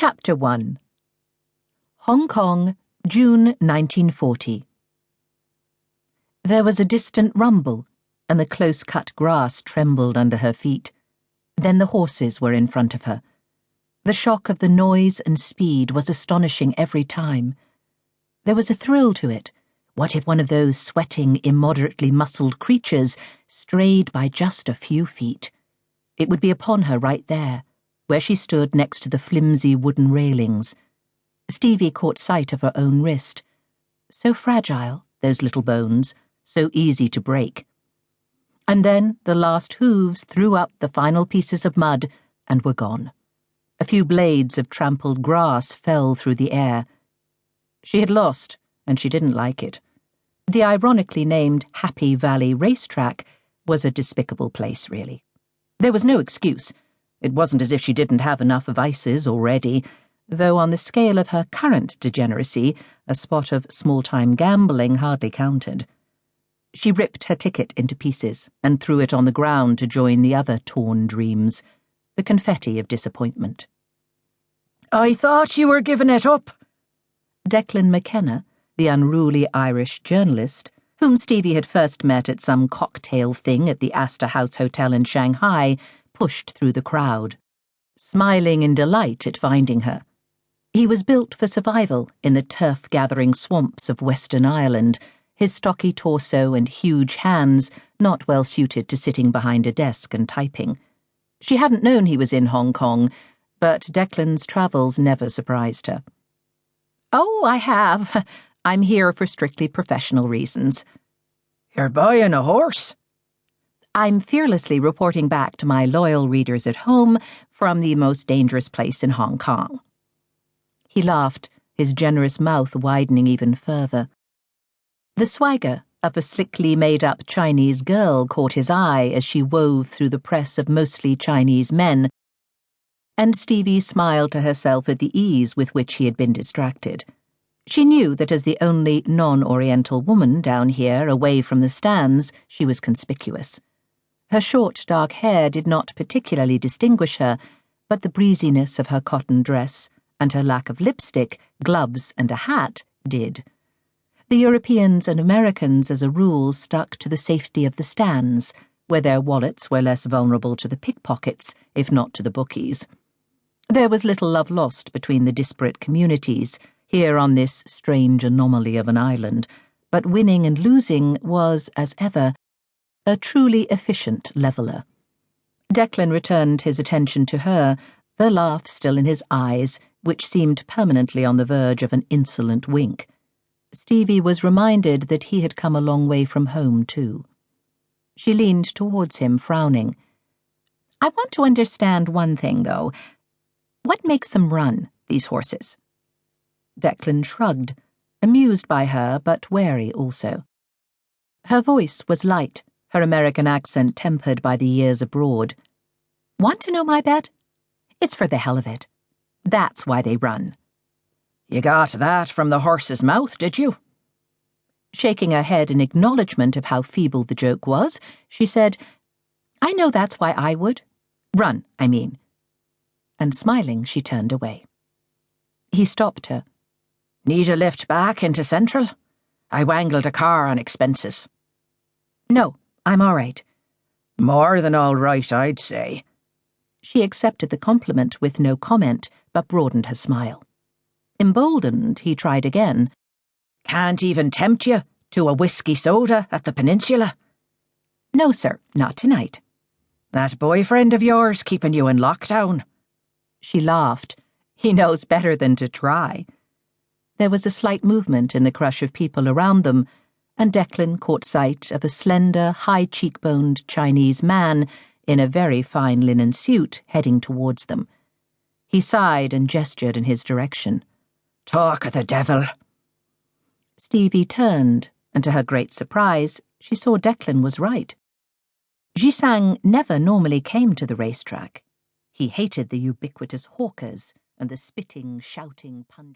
Chapter 1. Hong Kong, June 1940. There was a distant rumble, and the close-cut grass trembled under her feet. Then the horses were in front of her. The shock of the noise and speed was astonishing every time. There was a thrill to it. What if one of those sweating, immoderately muscled creatures strayed by just a few feet? It would be upon her right there, where she stood next to the flimsy wooden railings. Stevie caught sight of her own wrist. So fragile, those little bones, so easy to break. And then the last hooves threw up the final pieces of mud and were gone. A few blades of trampled grass fell through the air. She had lost, and she didn't like it. The ironically named Happy Valley Racetrack was a despicable place, really. There was no excuse. It wasn't as if she didn't have enough vices already, though on the scale of her current degeneracy, a spot of small-time gambling hardly counted. She ripped her ticket into pieces and threw it on the ground to join the other torn dreams, the confetti of disappointment. "I thought you were giving it up." Declan McKenna, the unruly Irish journalist, whom Stevie had first met at some cocktail thing at the Astor House Hotel in Shanghai, pushed through the crowd, smiling in delight at finding her. He was built for survival in the turf-gathering swamps of Western Ireland, his stocky torso and huge hands not well suited to sitting behind a desk and typing. She hadn't known he was in Hong Kong, but Declan's travels never surprised her. "Oh, I have. I'm here for strictly professional reasons." "You're buying a horse?" "I'm fearlessly reporting back to my loyal readers at home from the most dangerous place in Hong Kong." He laughed, his generous mouth widening even further. The swagger of a slickly made-up Chinese girl caught his eye as she wove through the press of mostly Chinese men, and Stevie smiled to herself at the ease with which he had been distracted. She knew that as the only non-Oriental woman down here, away from the stands, she was conspicuous. Her short, dark hair did not particularly distinguish her, but the breeziness of her cotton dress and her lack of lipstick, gloves, and a hat did. The Europeans and Americans, as a rule, stuck to the safety of the stands, where their wallets were less vulnerable to the pickpockets, if not to the bookies. There was little love lost between the disparate communities, here on this strange anomaly of an island, but winning and losing was, as ever, a truly efficient leveller. Declan returned his attention to her, the laugh still in his eyes, which seemed permanently on the verge of an insolent wink. Stevie was reminded that he had come a long way from home, too. She leaned towards him, frowning. "I want to understand one thing, though. What makes them run, these horses?" Declan shrugged, amused by her, but wary also. Her voice was light, her American accent tempered by the years abroad. "Want to know my bet? It's for the hell of it. That's why they run." "You got that from the horse's mouth, did you?" Shaking her head in acknowledgement of how feeble the joke was, she said, "I know that's why I would. Run, I mean." And smiling, she turned away. He stopped her. "Need a lift back into Central? I wangled a car on expenses." "No, I'm all right." "More than all right, I'd say." She accepted the compliment with no comment, but broadened her smile. Emboldened, he tried again. "Can't even tempt you to a whiskey soda at the Peninsula?" "No, sir, not tonight." "That boyfriend of yours keeping you in lockdown?" She laughed. He knows better than to try. There was a slight movement in the crush of people around them, and Declan caught sight of a slender, high-cheekboned Chinese man in a very fine linen suit heading towards them. He sighed and gestured in his direction. "Talk of the devil." Stevie turned, and to her great surprise, she saw Declan was right. Jishang never normally came to the racetrack. He hated the ubiquitous hawkers and the spitting, shouting, pungent